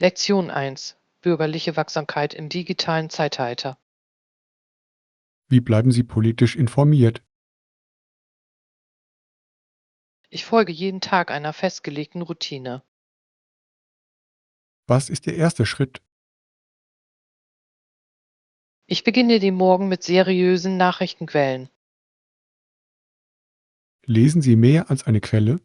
Lektion 1: Bürgerliche Wachsamkeit im digitalen Zeitalter. Wie bleiben Sie politisch informiert? Ich folge jeden Tag einer festgelegten Routine. Was ist Ihr erster Schritt? Ich beginne den Morgen mit seriösen Nachrichtenquellen. Lesen Sie mehr als eine Quelle?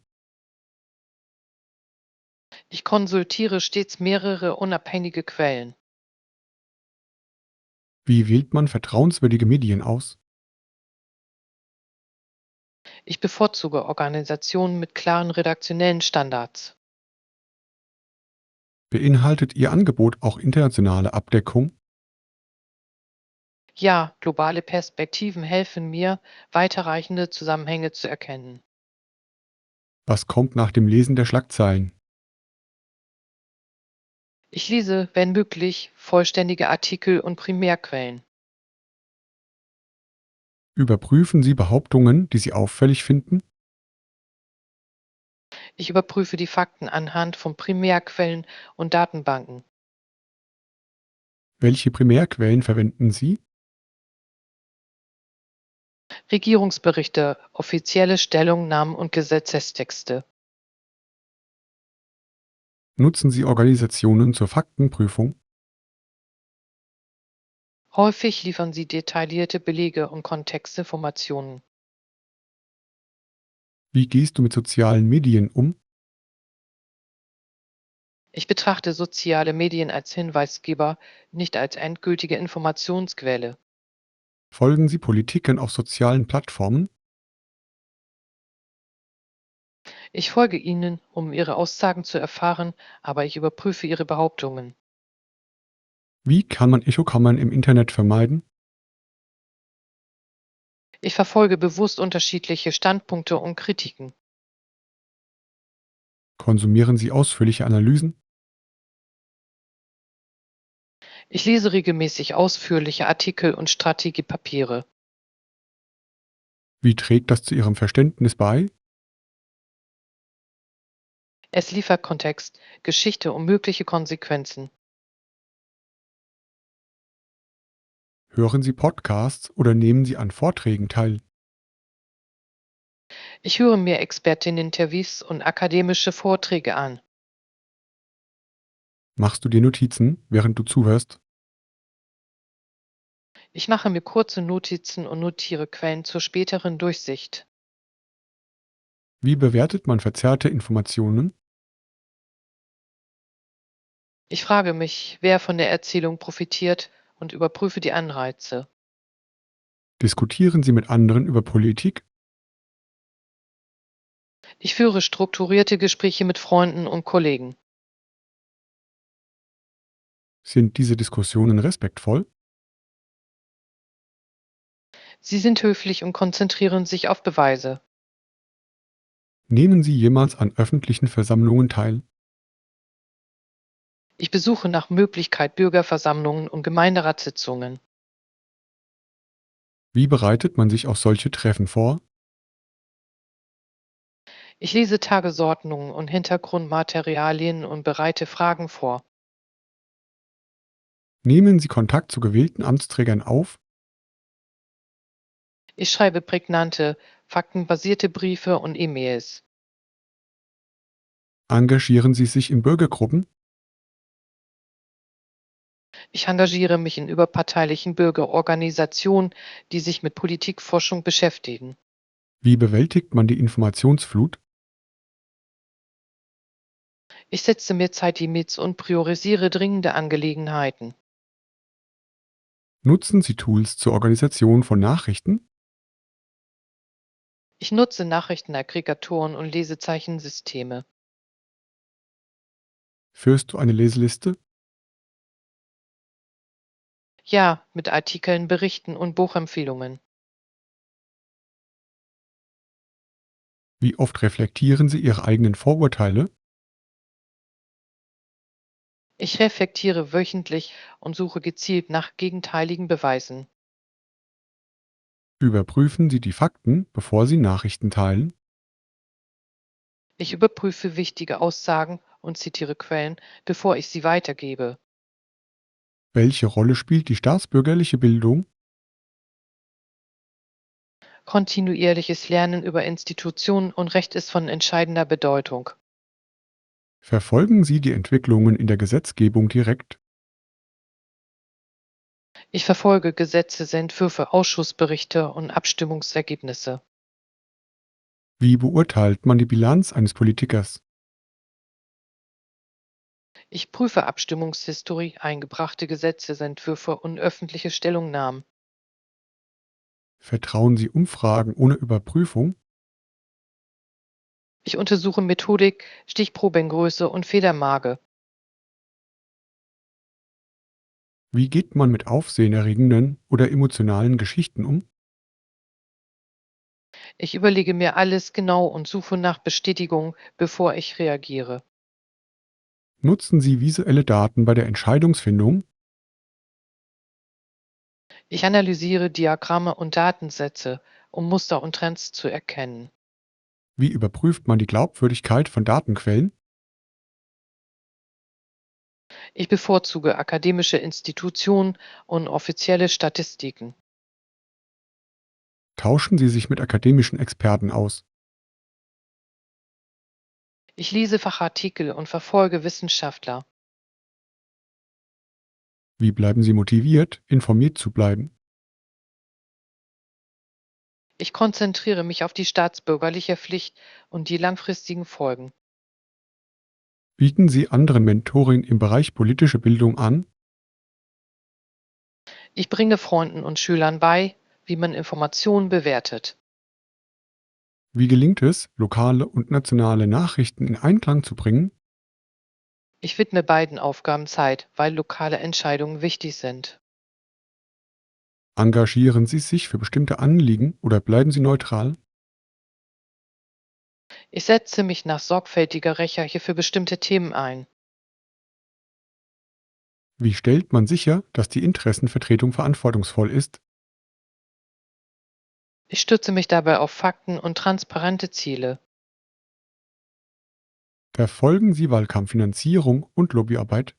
Ich konsultiere stets mehrere unabhängige Quellen. Wie wählt man vertrauenswürdige Medien aus? Ich bevorzuge Organisationen mit klaren redaktionellen Standards. Beinhaltet Ihr Angebot auch internationale Abdeckung? Ja, globale Perspektiven helfen mir, weiterreichende Zusammenhänge zu erkennen. Was kommt nach dem Lesen der Schlagzeilen? Ich lese, wenn möglich, vollständige Artikel und Primärquellen. Überprüfen Sie Behauptungen, die Sie auffällig finden? Ich überprüfe die Fakten anhand von Primärquellen und Datenbanken. Welche Primärquellen verwenden Sie? Regierungsberichte, offizielle Stellungnahmen und Gesetzestexte. Nutzen Sie Organisationen zur Faktenprüfung? Häufig liefern sie detaillierte Belege und Kontextinformationen. Wie gehst du mit sozialen Medien um? Ich betrachte soziale Medien als Hinweisgeber, nicht als endgültige Informationsquelle. Folgen Sie Politikern auf sozialen Plattformen? Ich folge ihnen, um ihre Aussagen zu erfahren, aber ich überprüfe ihre Behauptungen. Wie kann man Echokammern im Internet vermeiden? Ich verfolge bewusst unterschiedliche Standpunkte und Kritiken. Konsumieren Sie ausführliche Analysen? Ich lese regelmäßig ausführliche Artikel und Strategiepapiere. Wie trägt das zu Ihrem Verständnis bei? Es liefert Kontext, Geschichte und mögliche Konsequenzen. Hören Sie Podcasts oder nehmen Sie an Vorträgen teil? Ich höre mir Experteninterviews und akademische Vorträge an. Machst du dir Notizen, während du zuhörst? Ich mache mir kurze Notizen und notiere Quellen zur späteren Durchsicht. Wie bewertet man verzerrte Informationen? Ich frage mich, wer von der Erzählung profitiert und überprüfe die Anreize. Diskutieren Sie mit anderen über Politik? Ich führe strukturierte Gespräche mit Freunden und Kollegen. Sind diese Diskussionen respektvoll? Sie sind höflich und konzentrieren sich auf Beweise. Nehmen Sie jemals an öffentlichen Versammlungen teil? Ich besuche nach Möglichkeit Bürgerversammlungen und Gemeinderatssitzungen. Wie bereitet man sich auf solche Treffen vor? Ich lese Tagesordnungen und Hintergrundmaterialien und bereite Fragen vor. Nehmen Sie Kontakt zu gewählten Amtsträgern auf? Ich schreibe prägnante, faktenbasierte Briefe und E-Mails. Engagieren Sie sich in Bürgergruppen? Ich engagiere mich in überparteilichen Bürgerorganisationen, die sich mit Politikforschung beschäftigen. Wie bewältigt man die Informationsflut? Ich setze mir Zeitlimits und priorisiere dringende Angelegenheiten. Nutzen Sie Tools zur Organisation von Nachrichten? Ich nutze Nachrichtenaggregatoren und Lesezeichensysteme. Führst du eine Leseliste? Ja, mit Artikeln, Berichten und Buchempfehlungen. Wie oft reflektieren Sie Ihre eigenen Vorurteile? Ich reflektiere wöchentlich und suche gezielt nach gegenteiligen Beweisen. Überprüfen Sie die Fakten, bevor Sie Nachrichten teilen? Ich überprüfe wichtige Aussagen und zitiere Quellen, bevor ich sie weitergebe. Welche Rolle spielt die staatsbürgerliche Bildung? Kontinuierliches Lernen über Institutionen und Recht ist von entscheidender Bedeutung. Verfolgen Sie die Entwicklungen in der Gesetzgebung direkt? Ich verfolge Gesetzesentwürfe, Ausschussberichte und Abstimmungsergebnisse. Wie beurteilt man die Bilanz eines Politikers? Ich prüfe Abstimmungshistorie, eingebrachte Gesetzesentwürfe und öffentliche Stellungnahmen. Vertrauen Sie Umfragen ohne Überprüfung? Ich untersuche Methodik, Stichprobengröße und Fehlermarge. Wie geht man mit aufsehenerregenden oder emotionalen Geschichten um? Ich überlege mir alles genau und suche nach Bestätigung, bevor ich reagiere. Nutzen Sie visuelle Daten bei der Entscheidungsfindung? Ich analysiere Diagramme und Datensätze, um Muster und Trends zu erkennen. Wie überprüft man die Glaubwürdigkeit von Datenquellen? Ich bevorzuge akademische Institutionen und offizielle Statistiken. Tauschen Sie sich mit akademischen Experten aus? Ich lese Fachartikel und verfolge Wissenschaftler. Wie bleiben Sie motiviert, informiert zu bleiben? Ich konzentriere mich auf die staatsbürgerliche Pflicht und die langfristigen Folgen. Bieten Sie anderen Mentoring im Bereich politische Bildung an? Ich bringe Freunden und Schülern bei, wie man Informationen bewertet. Wie gelingt es, lokale und nationale Nachrichten in Einklang zu bringen? Ich widme beiden Aufgaben Zeit, weil lokale Entscheidungen wichtig sind. Engagieren Sie sich für bestimmte Anliegen oder bleiben Sie neutral? Ich setze mich nach sorgfältiger Recherche für bestimmte Themen ein. Wie stellt man sicher, dass die Interessenvertretung verantwortungsvoll ist? Ich stütze mich dabei auf Fakten und transparente Ziele. Verfolgen Sie Wahlkampffinanzierung und Lobbyarbeit?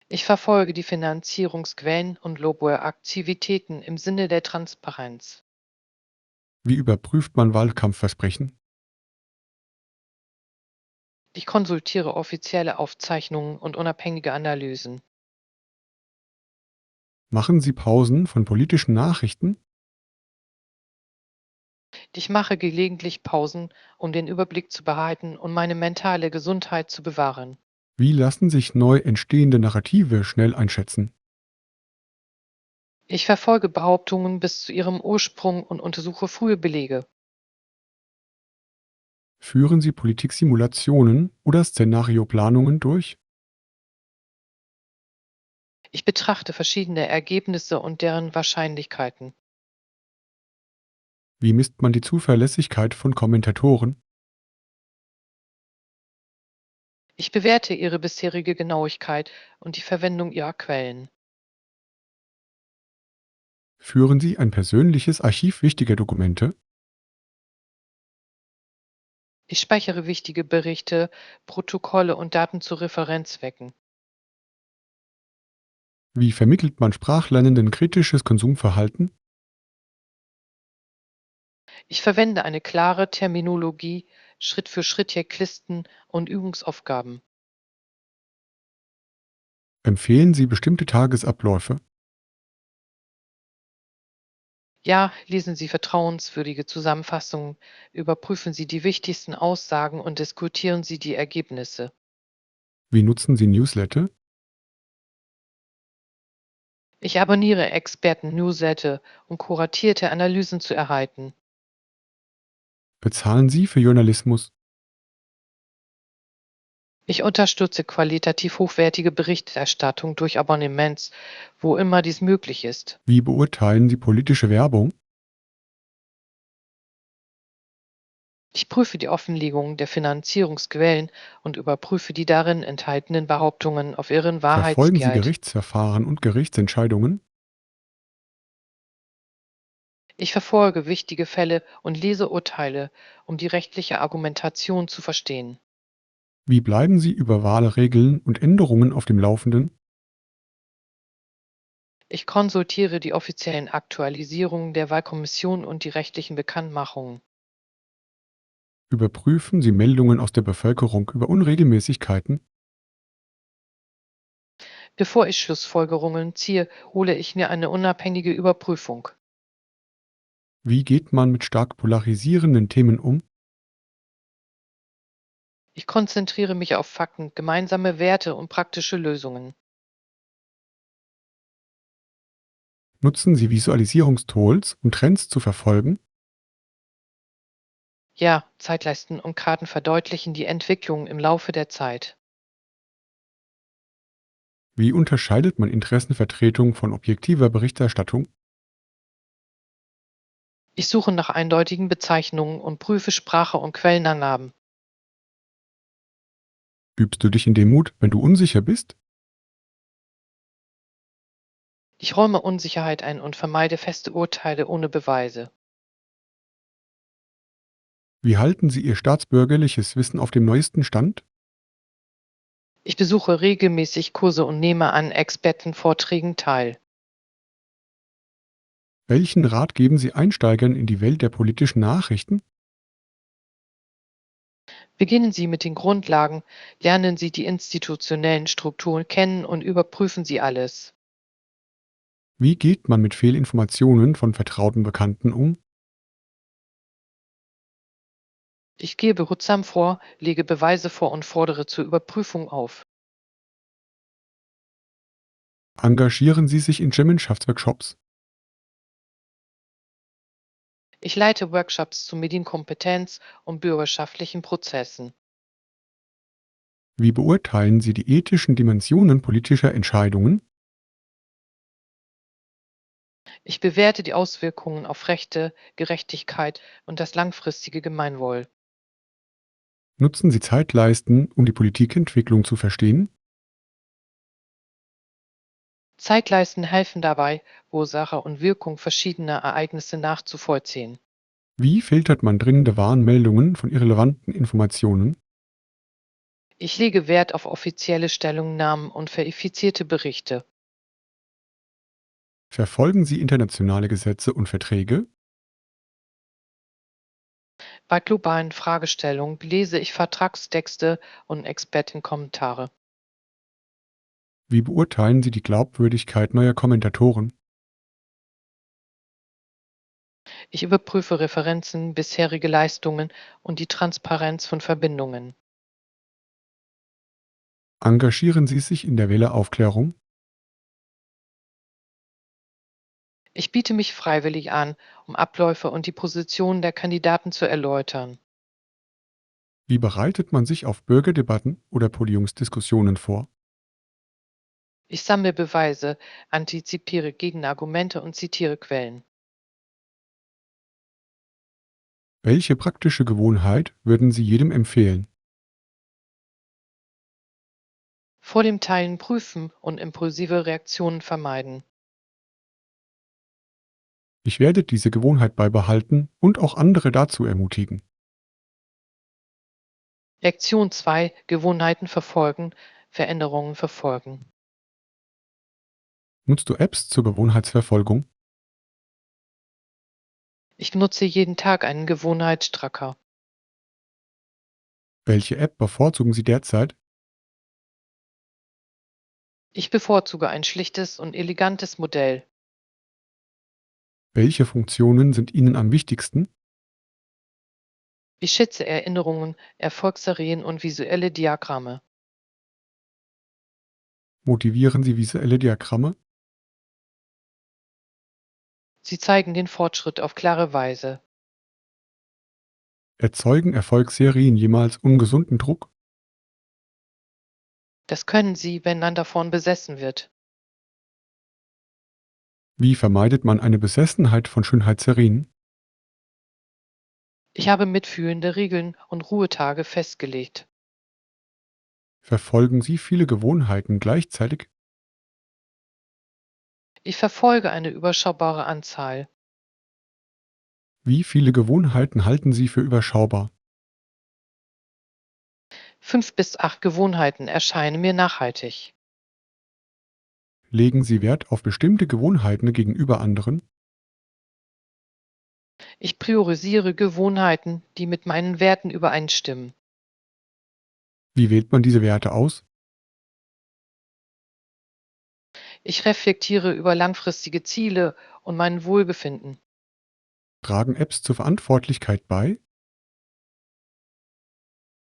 Ich verfolge die Finanzierungsquellen und lobe Aktivitäten im Sinne der Transparenz. Wie überprüft man Wahlkampfversprechen? Ich konsultiere offizielle Aufzeichnungen und unabhängige Analysen. Machen Sie Pausen von politischen Nachrichten? Ich mache gelegentlich Pausen, um den Überblick zu behalten und meine mentale Gesundheit zu bewahren. Wie lassen sich neu entstehende Narrative schnell einschätzen? Ich verfolge Behauptungen bis zu ihrem Ursprung und untersuche frühe Belege. Führen Sie Politiksimulationen oder Szenarioplanungen durch? Ich betrachte verschiedene Ergebnisse und deren Wahrscheinlichkeiten. Wie misst man die Zuverlässigkeit von Kommentatoren? Ich bewerte ihre bisherige Genauigkeit und die Verwendung ihrer Quellen. Führen Sie ein persönliches Archiv wichtiger Dokumente? Ich speichere wichtige Berichte, Protokolle und Daten zu Referenzzwecken. Wie vermittelt man Sprachlernenden kritisches Konsumverhalten? Ich verwende eine klare Terminologie, Schritt für Schritt Checklisten und Übungsaufgaben. Empfehlen Sie bestimmte Tagesabläufe? Ja, lesen Sie vertrauenswürdige Zusammenfassungen, überprüfen Sie die wichtigsten Aussagen und diskutieren Sie die Ergebnisse. Wie nutzen Sie Newsletter? Ich abonniere Experten-Newsletter, um kuratierte Analysen zu erhalten. Bezahlen Sie für Journalismus? Ich unterstütze qualitativ hochwertige Berichterstattung durch Abonnements, wo immer dies möglich ist. Wie beurteilen Sie politische Werbung? Ich prüfe die Offenlegung der Finanzierungsquellen und überprüfe die darin enthaltenen Behauptungen auf ihren Verfolgen Sie Wahrheitsgehalt. Gerichtsverfahren und Gerichtsentscheidungen? Ich verfolge wichtige Fälle und lese Urteile, um die rechtliche Argumentation zu verstehen. Wie bleiben Sie über Wahlregeln und Änderungen auf dem Laufenden? Ich konsultiere die offiziellen Aktualisierungen der Wahlkommission und die rechtlichen Bekanntmachungen. Überprüfen Sie Meldungen aus der Bevölkerung über Unregelmäßigkeiten? Bevor ich Schlussfolgerungen ziehe, hole ich mir eine unabhängige Überprüfung. Wie geht man mit stark polarisierenden Themen um? Ich konzentriere mich auf Fakten, gemeinsame Werte und praktische Lösungen. Nutzen Sie Visualisierungstools, um Trends zu verfolgen? Ja, Zeitleisten und Karten verdeutlichen die Entwicklung im Laufe der Zeit. Wie unterscheidet man Interessenvertretung von objektiver Berichterstattung? Ich suche nach eindeutigen Bezeichnungen und prüfe Sprache und Quellenangaben. Übst du dich in Demut, wenn du unsicher bist? Ich räume Unsicherheit ein und vermeide feste Urteile ohne Beweise. Wie halten Sie Ihr staatsbürgerliches Wissen auf dem neuesten Stand? Ich besuche regelmäßig Kurse und nehme an Expertenvorträgen teil. Welchen Rat geben Sie Einsteigern in die Welt der politischen Nachrichten? Beginnen Sie mit den Grundlagen, lernen Sie die institutionellen Strukturen kennen und überprüfen Sie alles. Wie geht man mit Fehlinformationen von vertrauten Bekannten um? Ich gehe behutsam vor, lege Beweise vor und fordere zur Überprüfung auf. Engagieren Sie sich in Gemeinschaftsworkshops? Ich leite Workshops zu Medienkompetenz und bürgerschaftlichen Prozessen. Wie beurteilen Sie die ethischen Dimensionen politischer Entscheidungen? Ich bewerte die Auswirkungen auf Rechte, Gerechtigkeit und das langfristige Gemeinwohl. Nutzen Sie Zeitleisten, um die Politikentwicklung zu verstehen? Zeitleisten helfen dabei, Ursache und Wirkung verschiedener Ereignisse nachzuvollziehen. Wie filtert man dringende Warnmeldungen von irrelevanten Informationen? Ich lege Wert auf offizielle Stellungnahmen und verifizierte Berichte. Verfolgen Sie internationale Gesetze und Verträge? Bei globalen Fragestellungen lese ich Vertragstexte und Expertenkommentare. Wie beurteilen Sie die Glaubwürdigkeit neuer Kommentatoren? Ich überprüfe Referenzen, bisherige Leistungen und die Transparenz von Verbindungen. Engagieren Sie sich in der Wähleraufklärung? Ich biete mich freiwillig an, um Abläufe und die Positionen der Kandidaten zu erläutern. Wie bereitet man sich auf Bürgerdebatten oder Podiumsdiskussionen vor? Ich sammle Beweise, antizipiere Gegenargumente und zitiere Quellen. Welche praktische Gewohnheit würden Sie jedem empfehlen? Vor dem Teilen prüfen und impulsive Reaktionen vermeiden. Ich werde diese Gewohnheit beibehalten und auch andere dazu ermutigen. Lektion 2: Gewohnheiten verfolgen, Veränderungen verfolgen. Nutzt du Apps zur Gewohnheitsverfolgung? Ich nutze jeden Tag einen Gewohnheitstracker. Welche App bevorzugen Sie derzeit? Ich bevorzuge ein schlichtes und elegantes Modell. Welche Funktionen sind Ihnen am wichtigsten? Ich schätze Erinnerungen, Erfolgsserien und visuelle Diagramme. Motivieren Sie visuelle Diagramme? Sie zeigen den Fortschritt auf klare Weise. Erzeugen Erfolgsserien jemals ungesunden Druck? Das können Sie, wenn man davon besessen wird. Wie vermeidet man eine Besessenheit von Schönheitsserien? Ich habe mitfühlende Regeln und Ruhetage festgelegt. Verfolgen Sie viele Gewohnheiten gleichzeitig? Ich verfolge eine überschaubare Anzahl. Wie viele Gewohnheiten halten Sie für überschaubar? 5 bis 8 Gewohnheiten erscheinen mir nachhaltig. Legen Sie Wert auf bestimmte Gewohnheiten gegenüber anderen? Ich priorisiere Gewohnheiten, die mit meinen Werten übereinstimmen. Wie wählt man diese Werte aus? Ich reflektiere über langfristige Ziele und mein Wohlbefinden. Tragen Apps zur Verantwortlichkeit bei?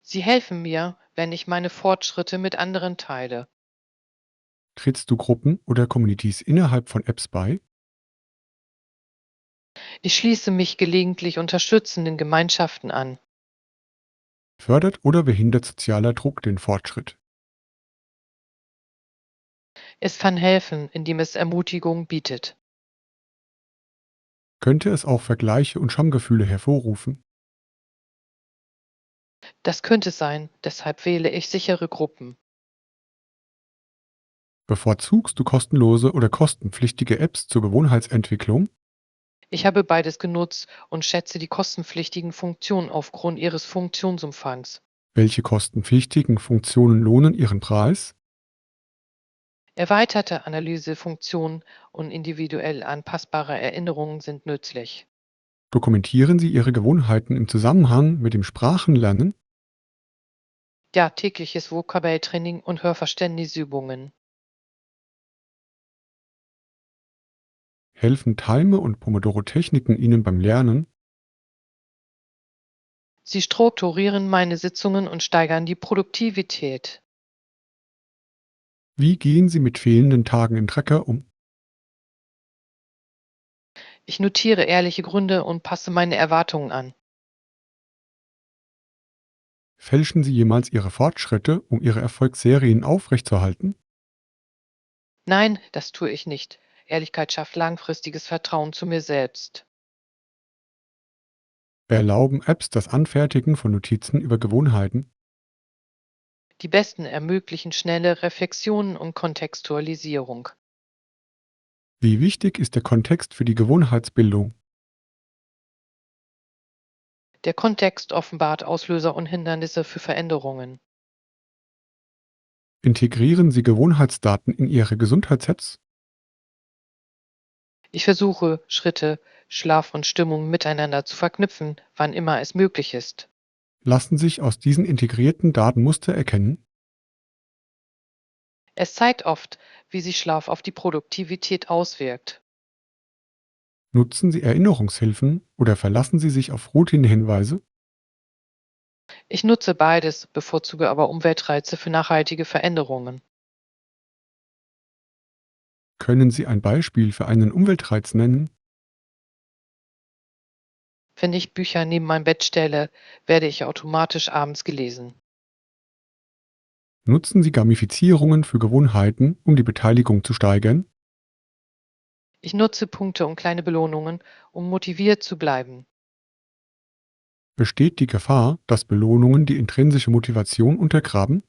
Sie helfen mir, wenn ich meine Fortschritte mit anderen teile. Trittst du Gruppen oder Communities innerhalb von Apps bei? Ich schließe mich gelegentlich unterstützenden Gemeinschaften an. Fördert oder behindert sozialer Druck den Fortschritt? Es kann helfen, indem es Ermutigung bietet. Könnte es auch Vergleiche und Schamgefühle hervorrufen? Das könnte sein, deshalb wähle ich sichere Gruppen. Bevorzugst du kostenlose oder kostenpflichtige Apps zur Gewohnheitsentwicklung? Ich habe beides genutzt und schätze die kostenpflichtigen Funktionen aufgrund ihres Funktionsumfangs. Welche kostenpflichtigen Funktionen lohnen ihren Preis? Erweiterte Analysefunktionen und individuell anpassbare Erinnerungen sind nützlich. Dokumentieren Sie Ihre Gewohnheiten im Zusammenhang mit dem Sprachenlernen? Ja, tägliches Vokabeltraining und Hörverständnisübungen. Helfen Timer und Pomodoro-Techniken Ihnen beim Lernen? Sie strukturieren meine Sitzungen und steigern die Produktivität. Wie gehen Sie mit fehlenden Tagen im Tracker um? Ich notiere ehrliche Gründe und passe meine Erwartungen an. Fälschen Sie jemals Ihre Fortschritte, um Ihre Erfolgsserien aufrechtzuerhalten? Nein, das tue ich nicht. Ehrlichkeit schafft langfristiges Vertrauen zu mir selbst. Erlauben Apps das Anfertigen von Notizen über Gewohnheiten? Die besten ermöglichen schnelle Reflexionen und Kontextualisierung. Wie wichtig ist der Kontext für die Gewohnheitsbildung? Der Kontext offenbart Auslöser und Hindernisse für Veränderungen. Integrieren Sie Gewohnheitsdaten in Ihre Gesundheits-Apps? Ich versuche, Schritte, Schlaf und Stimmung miteinander zu verknüpfen, wann immer es möglich ist. Lassen sich aus diesen integrierten Daten Muster erkennen? Es zeigt oft, wie sich Schlaf auf die Produktivität auswirkt. Nutzen Sie Erinnerungshilfen oder verlassen Sie sich auf Routinehinweise? Ich nutze beides, bevorzuge aber Umweltreize für nachhaltige Veränderungen. Können Sie ein Beispiel für einen Umweltreiz nennen? Wenn ich Bücher neben mein Bett stelle, werde ich automatisch abends gelesen. Nutzen Sie Gamifizierungen für Gewohnheiten, um die Beteiligung zu steigern? Ich nutze Punkte und kleine Belohnungen, um motiviert zu bleiben. Besteht die Gefahr, dass Belohnungen die intrinsische Motivation untergraben?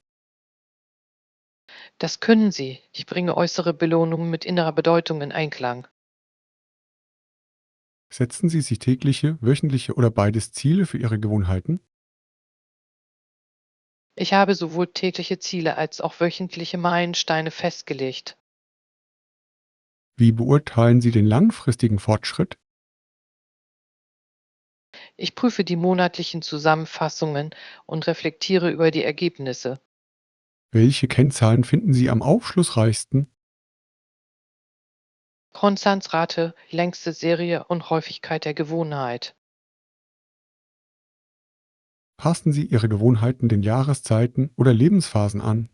Das können sie. Ich bringe äußere Belohnungen mit innerer Bedeutung in Einklang. Setzen Sie sich tägliche, wöchentliche oder beides Ziele für Ihre Gewohnheiten? Ich habe sowohl tägliche Ziele als auch wöchentliche Meilensteine festgelegt. Wie beurteilen Sie den langfristigen Fortschritt? Ich prüfe die monatlichen Zusammenfassungen und reflektiere über die Ergebnisse. Welche Kennzahlen finden Sie am aufschlussreichsten? Konstanzrate, längste Serie und Häufigkeit der Gewohnheit. Passen Sie Ihre Gewohnheiten den Jahreszeiten oder Lebensphasen an?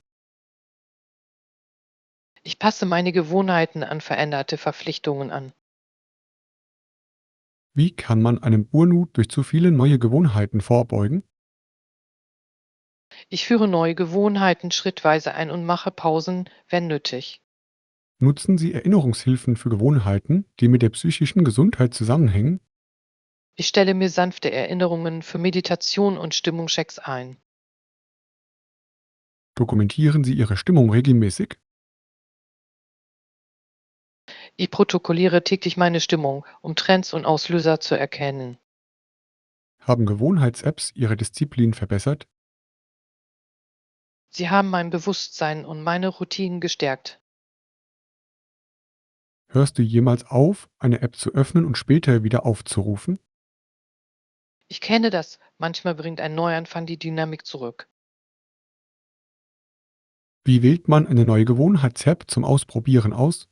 Ich passe meine Gewohnheiten an veränderte Verpflichtungen an. Wie kann man einem Burnut durch zu viele neue Gewohnheiten vorbeugen? Ich führe neue Gewohnheiten schrittweise ein und mache Pausen, wenn nötig. Nutzen Sie Erinnerungshilfen für Gewohnheiten, die mit der psychischen Gesundheit zusammenhängen? Ich stelle mir sanfte Erinnerungen für Meditation und Stimmungschecks ein. Dokumentieren Sie Ihre Stimmung regelmäßig? Ich protokolliere täglich meine Stimmung, um Trends und Auslöser zu erkennen. Haben Gewohnheits-Apps Ihre Disziplin verbessert? Sie haben mein Bewusstsein und meine Routinen gestärkt. Hörst du jemals auf, eine App zu öffnen und später wieder aufzurufen? Ich kenne das. Manchmal bringt ein Neuanfang die Dynamik zurück. Wie wählt man eine neue Gewohnheits-App zum Ausprobieren aus?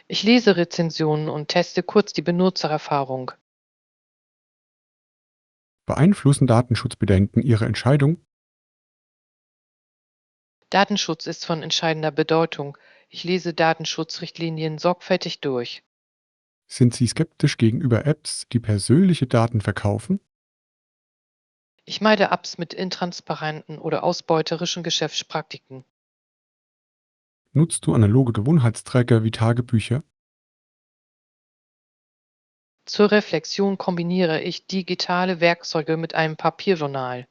Ich lese Rezensionen und teste kurz die Benutzererfahrung. Beeinflussen Datenschutzbedenken Ihre Entscheidung? Datenschutz ist von entscheidender Bedeutung. Ich lese Datenschutzrichtlinien sorgfältig durch. Sind Sie skeptisch gegenüber Apps, die persönliche Daten verkaufen? Ich meide Apps mit intransparenten oder ausbeuterischen Geschäftspraktiken. Nutzt du analoge Gewohnheitstracker wie Tagebücher? Zur Reflexion kombiniere ich digitale Werkzeuge mit einem Papierjournal.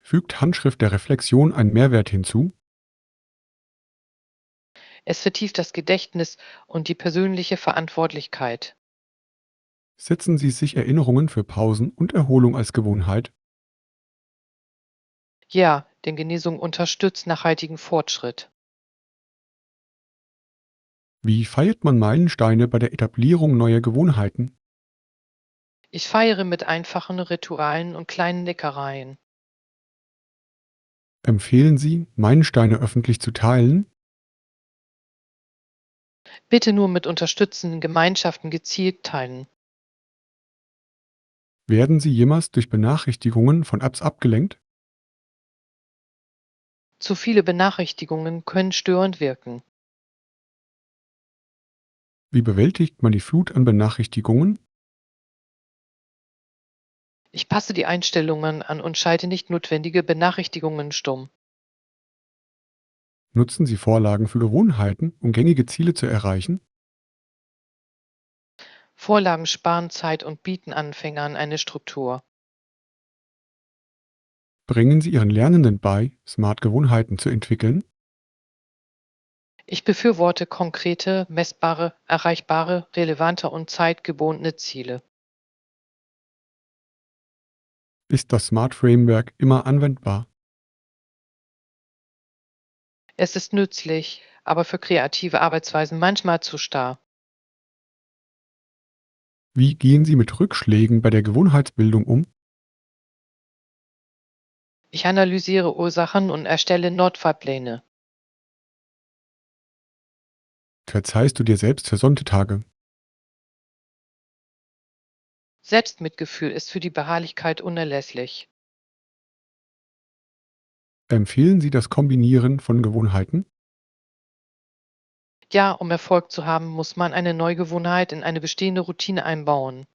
Fügt Handschrift der Reflexion einen Mehrwert hinzu? Es vertieft das Gedächtnis und die persönliche Verantwortlichkeit. Setzen Sie sich Erinnerungen für Pausen und Erholung als Gewohnheit? Ja, denn Genesung unterstützt nachhaltigen Fortschritt. Wie feiert man Meilensteine bei der Etablierung neuer Gewohnheiten? Ich feiere mit einfachen Ritualen und kleinen Leckereien. Empfehlen Sie, Meilensteine öffentlich zu teilen? Bitte nur mit unterstützenden Gemeinschaften gezielt teilen. Werden Sie jemals durch Benachrichtigungen von Apps abgelenkt? Zu viele Benachrichtigungen können störend wirken. Wie bewältigt man die Flut an Benachrichtigungen? Ich passe die Einstellungen an und schalte nicht notwendige Benachrichtigungen stumm. Nutzen Sie Vorlagen für Gewohnheiten, um gängige Ziele zu erreichen? Vorlagen sparen Zeit und bieten Anfängern eine Struktur. Bringen Sie Ihren Lernenden bei, Smart-Gewohnheiten zu entwickeln? Ich befürworte konkrete, messbare, erreichbare, relevante und zeitgebundene Ziele. Ist das Smart Framework immer anwendbar? Es ist nützlich, aber für kreative Arbeitsweisen manchmal zu starr. Wie gehen Sie mit Rückschlägen bei der Gewohnheitsbildung um? Ich analysiere Ursachen und erstelle Notfallpläne. Verzeihst du dir selbst versonnte Tage? Selbstmitgefühl ist für die Beharrlichkeit unerlässlich. Empfehlen Sie das Kombinieren von Gewohnheiten? Ja, um Erfolg zu haben, muss man eine Neugewohnheit in eine bestehende Routine einbauen.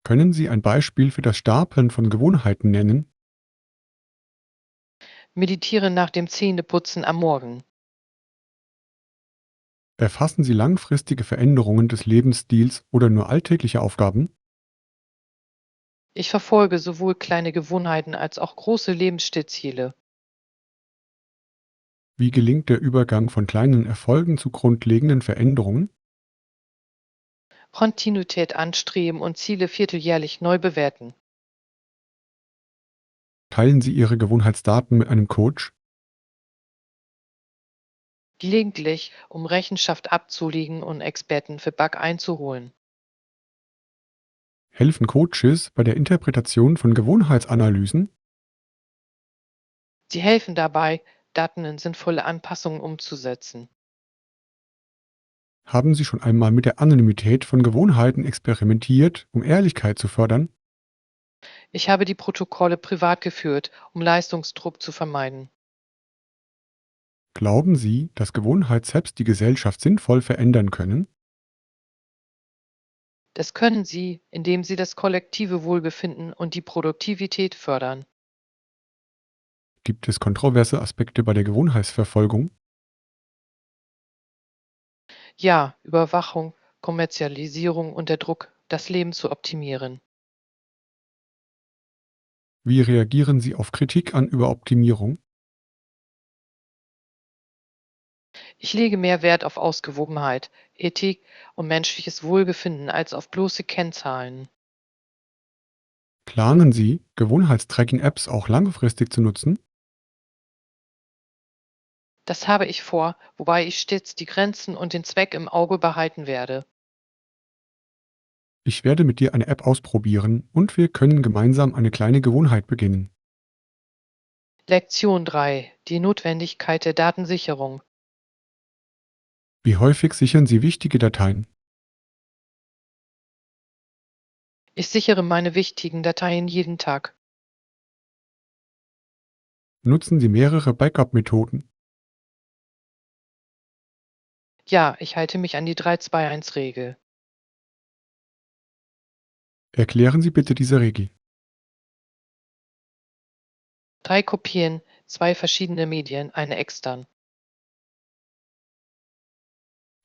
Können Sie ein Beispiel für das Stapeln von Gewohnheiten nennen? Meditiere nach dem Zähneputzen am Morgen. Erfassen Sie langfristige Veränderungen des Lebensstils oder nur alltägliche Aufgaben? Ich verfolge sowohl kleine Gewohnheiten als auch große Lebensstilziele. Wie gelingt der Übergang von kleinen Erfolgen zu grundlegenden Veränderungen? Kontinuität anstreben und Ziele vierteljährlich neu bewerten. Teilen Sie Ihre Gewohnheitsdaten mit einem Coach? Gelegentlich, um Rechenschaft abzulegen und Experten für Bug einzuholen. Helfen Coaches bei der Interpretation von Gewohnheitsanalysen? Sie helfen dabei, Daten in sinnvolle Anpassungen umzusetzen. Haben Sie schon einmal mit der Anonymität von Gewohnheiten experimentiert, um Ehrlichkeit zu fördern? Ich habe die Protokolle privat geführt, um Leistungsdruck zu vermeiden. Glauben Sie, dass Gewohnheits-Apps die Gesellschaft sinnvoll verändern können? Das können Sie, indem Sie das kollektive Wohlbefinden und die Produktivität fördern. Gibt es kontroverse Aspekte bei der Gewohnheitsverfolgung? Ja, Überwachung, Kommerzialisierung und der Druck, das Leben zu optimieren. Wie reagieren Sie auf Kritik an Überoptimierung? Ich lege mehr Wert auf Ausgewogenheit, Ethik und menschliches Wohlbefinden als auf bloße Kennzahlen. Planen Sie, Gewohnheitstracking-Apps auch langfristig zu nutzen? Das habe ich vor, wobei ich stets die Grenzen und den Zweck im Auge behalten werde. Ich werde mit dir eine App ausprobieren und wir können gemeinsam eine kleine Gewohnheit beginnen. Lektion 3: Die Notwendigkeit der Datensicherung. Wie häufig sichern Sie wichtige Dateien? Ich sichere meine wichtigen Dateien jeden Tag. Nutzen Sie mehrere Backup-Methoden? Ja, ich halte mich an die 3-2-1-Regel. Erklären Sie bitte diese Regel. 3 Kopien, 2 verschiedene Medien, eine extern.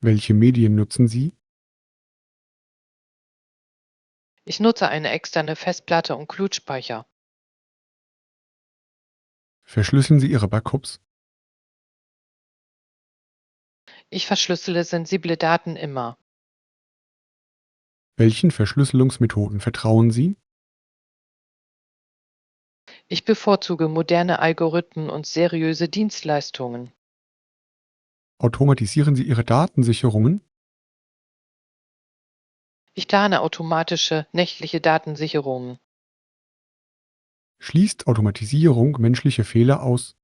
Welche Medien nutzen Sie? Ich nutze eine externe Festplatte und Cloud-Speicher. Verschlüsseln Sie Ihre Backups? Ich verschlüssele sensible Daten immer. Welchen Verschlüsselungsmethoden vertrauen Sie? Ich bevorzuge moderne Algorithmen und seriöse Dienstleistungen. Automatisieren Sie Ihre Datensicherungen? Ich plane automatische nächtliche Datensicherungen. Schließt Automatisierung menschliche Fehler aus?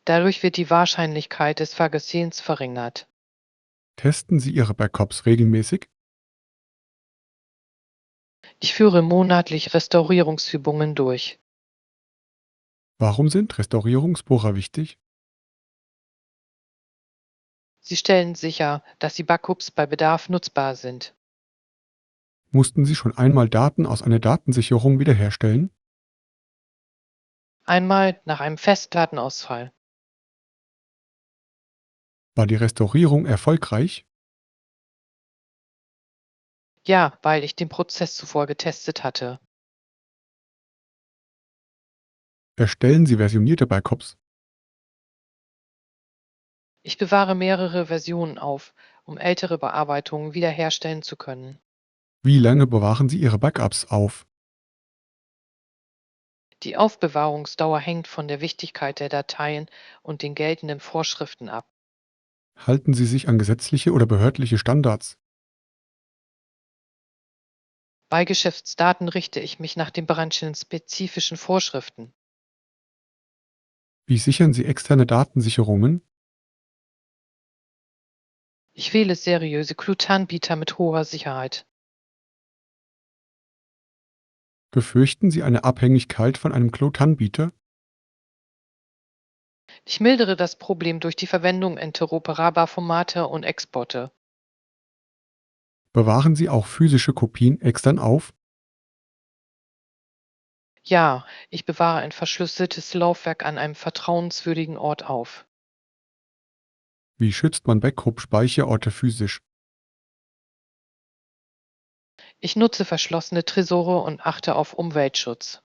Dadurch wird die Wahrscheinlichkeit des Vergehens verringert. Testen Sie Ihre Backups regelmäßig? Ich führe monatlich Restaurierungsübungen durch. Warum sind Restaurierungsbohrer wichtig? Sie stellen sicher, dass die Backups bei Bedarf nutzbar sind. Mussten Sie schon einmal Daten aus einer Datensicherung wiederherstellen? Einmal nach einem Festplattenausfall. War die Restaurierung erfolgreich? Ja, weil ich den Prozess zuvor getestet hatte. Erstellen Sie versionierte Backups? Ich bewahre mehrere Versionen auf, um ältere Bearbeitungen wiederherstellen zu können. Wie lange bewahren Sie Ihre Backups auf? Die Aufbewahrungsdauer hängt von der Wichtigkeit der Dateien und den geltenden Vorschriften ab. Halten Sie sich an gesetzliche oder behördliche Standards? Bei Geschäftsdaten richte ich mich nach den branchenspezifischen Vorschriften. Wie sichern Sie externe Datensicherungen? Ich wähle seriöse Cloud-Anbieter mit hoher Sicherheit. Befürchten Sie eine Abhängigkeit von einem Cloud-Anbieter? Ich mildere das Problem durch die Verwendung interoperaber Formate und Exporte. Bewahren Sie auch physische Kopien extern auf? Ja, ich bewahre ein verschlüsseltes Laufwerk an einem vertrauenswürdigen Ort auf. Wie schützt man Backup-Speicherorte physisch? Ich nutze verschlossene Tresore und achte auf Umweltschutz.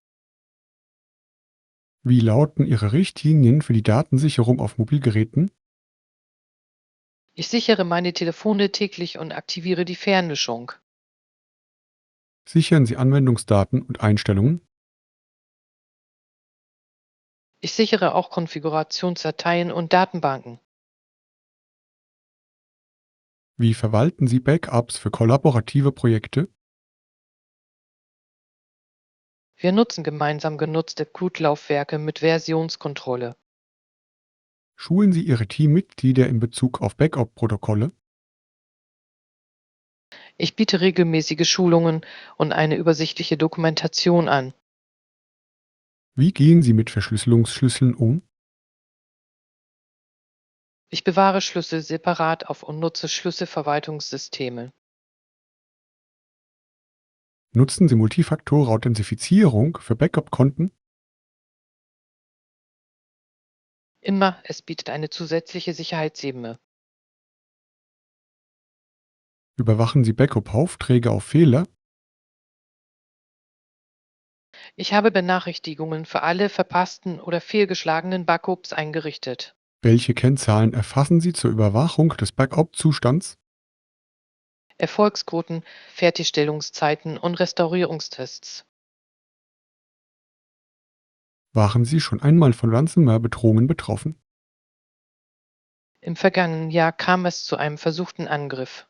Wie lauten Ihre Richtlinien für die Datensicherung auf Mobilgeräten? Ich sichere meine Telefone täglich und aktiviere die Fernmischung. Sichern Sie Anwendungsdaten und Einstellungen? Ich sichere auch Konfigurationsdateien und Datenbanken. Wie verwalten Sie Backups für kollaborative Projekte? Wir nutzen gemeinsam genutzte Cloud-Laufwerke mit Versionskontrolle. Schulen Sie Ihre Teammitglieder in Bezug auf Backup-Protokolle? Ich biete regelmäßige Schulungen und eine übersichtliche Dokumentation an. Wie gehen Sie mit Verschlüsselungsschlüsseln um? Ich bewahre Schlüssel separat auf und nutze Schlüsselverwaltungssysteme. Nutzen Sie Multifaktor-Authentifizierung für Backup-Konten? Immer, es bietet eine zusätzliche Sicherheitsebene. Überwachen Sie Backup-Aufträge auf Fehler? Ich habe Benachrichtigungen für alle verpassten oder fehlgeschlagenen Backups eingerichtet. Welche Kennzahlen erfassen Sie zur Überwachung des Backup-Zustands? Erfolgsquoten, Fertigstellungszeiten und Restaurierungstests. Waren Sie schon einmal von Ransomware-Bedrohungen betroffen? Im vergangenen Jahr kam es zu einem versuchten Angriff.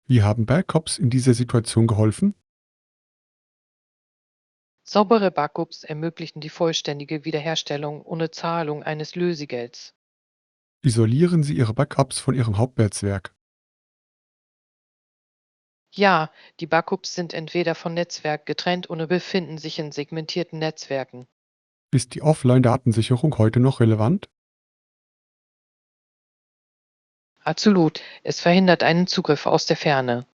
Wie haben Backups in dieser Situation geholfen? Saubere Backups ermöglichen die vollständige Wiederherstellung ohne Zahlung eines Lösegelds. Isolieren Sie Ihre Backups von Ihrem Hauptnetzwerk. Ja, die Backups sind entweder vom Netzwerk getrennt oder befinden sich in segmentierten Netzwerken. Ist die Offline-Datensicherung heute noch relevant? Absolut, es verhindert einen Zugriff aus der Ferne.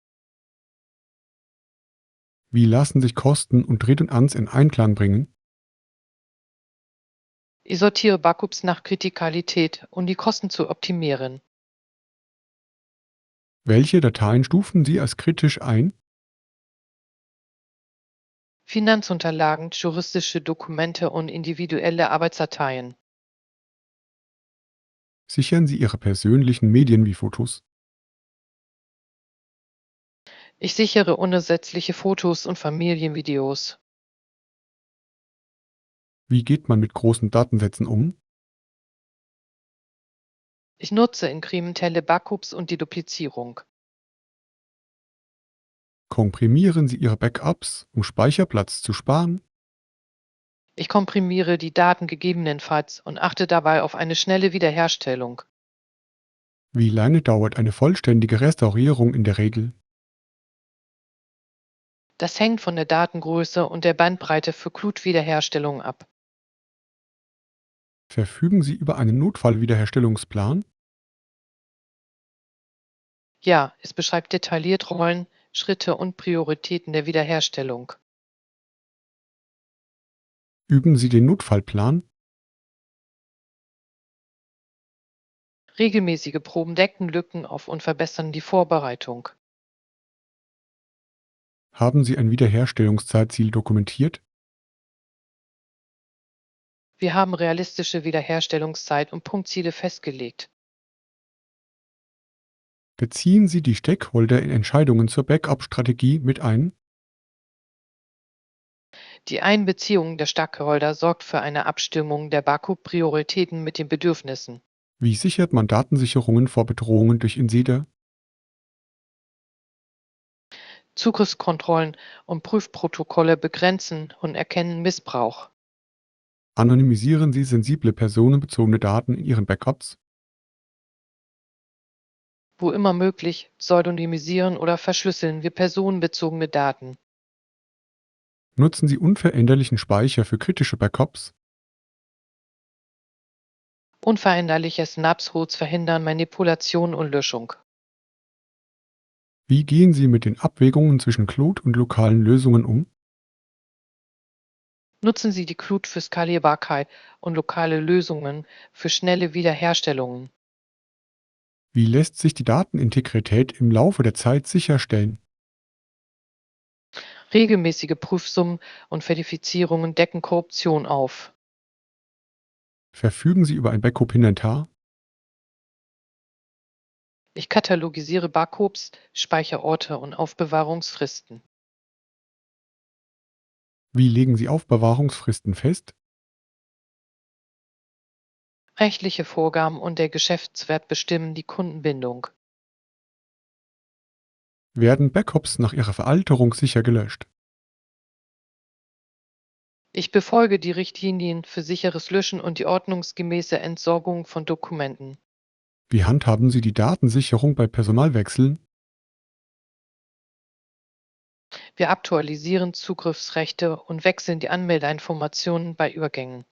Wie lassen sich Kosten und Redundanz in Einklang bringen? Ich sortiere Backups nach Kritikalität, um die Kosten zu optimieren. Welche Dateien stufen Sie als kritisch ein? Finanzunterlagen, juristische Dokumente und individuelle Arbeitsdateien. Sichern Sie Ihre persönlichen Medien wie Fotos? Ich sichere unersetzliche Fotos und Familienvideos. Wie geht man mit großen Datensätzen um? Ich nutze inkrementelle Backups und die Duplizierung. Komprimieren Sie Ihre Backups, um Speicherplatz zu sparen? Ich komprimiere die Daten gegebenenfalls und achte dabei auf eine schnelle Wiederherstellung. Wie lange dauert eine vollständige Restaurierung in der Regel? Das hängt von der Datengröße und der Bandbreite für Glut-Wiederherstellung ab. Verfügen Sie über einen Notfallwiederherstellungsplan? Ja, es beschreibt detailliert Rollen, Schritte und Prioritäten der Wiederherstellung. Üben Sie den Notfallplan? Regelmäßige Proben decken Lücken auf und verbessern die Vorbereitung. Haben Sie ein Wiederherstellungszeitziel dokumentiert? Wir haben realistische Wiederherstellungszeit und Punktziele festgelegt. Beziehen Sie die Stakeholder in Entscheidungen zur Backup-Strategie mit ein? Die Einbeziehung der Stakeholder sorgt für eine Abstimmung der Backup-Prioritäten mit den Bedürfnissen. Wie sichert man Datensicherungen vor Bedrohungen durch Insider? Zugriffskontrollen und Prüfprotokolle begrenzen und erkennen Missbrauch. Anonymisieren Sie sensible personenbezogene Daten in Ihren Backups? Wo immer möglich, pseudonymisieren oder verschlüsseln wir personenbezogene Daten. Nutzen Sie unveränderlichen Speicher für kritische Backups? Unveränderliche Snapshots verhindern Manipulation und Löschung. Wie gehen Sie mit den Abwägungen zwischen Cloud und lokalen Lösungen um? Nutzen Sie die Cloud für Skalierbarkeit und lokale Lösungen für schnelle Wiederherstellungen. Wie lässt sich die Datenintegrität im Laufe der Zeit sicherstellen? Regelmäßige Prüfsummen und Verifizierungen decken Korruption auf. Verfügen Sie über ein Backup-Inventar? Ich katalogisiere Backups, Speicherorte und Aufbewahrungsfristen. Wie legen Sie Aufbewahrungsfristen fest? Rechtliche Vorgaben und der Geschäftswert bestimmen die Kundenbindung. Werden Backups nach ihrer Veralterung sicher gelöscht? Ich befolge die Richtlinien für sicheres Löschen und die ordnungsgemäße Entsorgung von Dokumenten. Wie handhaben Sie die Datensicherung bei Personalwechseln? Wir aktualisieren Zugriffsrechte und wechseln die Anmeldeinformationen bei Übergängen.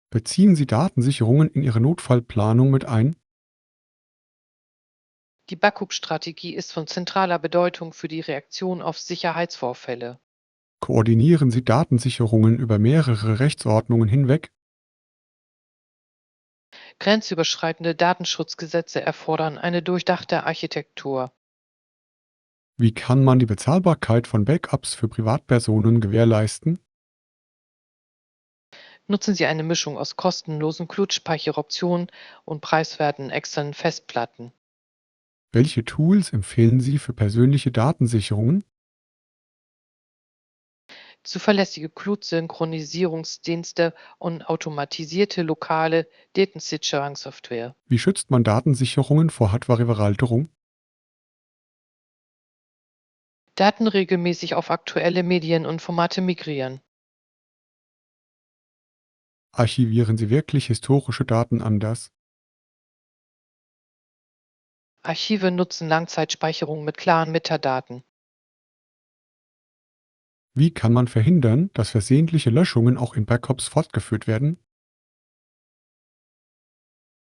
Beziehen Sie Datensicherungen in Ihre Notfallplanung mit ein? Die Backup-Strategie ist von zentraler Bedeutung für die Reaktion auf Sicherheitsvorfälle. Koordinieren Sie Datensicherungen über mehrere Rechtsordnungen hinweg? Grenzüberschreitende Datenschutzgesetze erfordern eine durchdachte Architektur. Wie kann man die Bezahlbarkeit von Backups für Privatpersonen gewährleisten? Nutzen Sie eine Mischung aus kostenlosen Cloud-Speicheroptionen und preiswerten externen Festplatten. Welche Tools empfehlen Sie für persönliche Datensicherungen? Zuverlässige Cloud-Synchronisierungsdienste und automatisierte lokale Datensicherungssoftware. Wie schützt man Datensicherungen vor Hardwareverwalterung? Daten regelmäßig auf aktuelle Medien und Formate migrieren. Archivieren Sie wirklich historische Daten anders? Archive nutzen Langzeitspeicherung mit klaren Metadaten. Wie kann man verhindern, dass versehentliche Löschungen auch in Backups fortgeführt werden?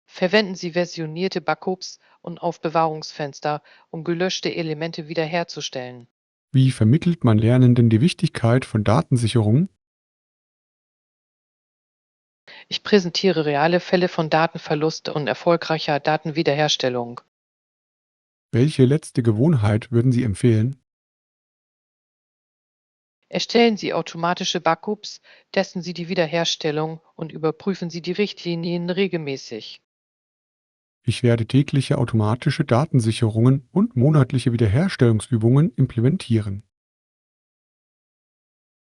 Verwenden Sie versionierte Backups und Aufbewahrungsfenster, um gelöschte Elemente wiederherzustellen. Wie vermittelt man Lernenden die Wichtigkeit von Datensicherung? Ich präsentiere reale Fälle von Datenverlust und erfolgreicher Datenwiederherstellung. Welche letzte Gewohnheit würden Sie empfehlen? Erstellen Sie automatische Backups, testen Sie die Wiederherstellung und überprüfen Sie die Richtlinien regelmäßig. Ich werde tägliche automatische Datensicherungen und monatliche Wiederherstellungsübungen implementieren.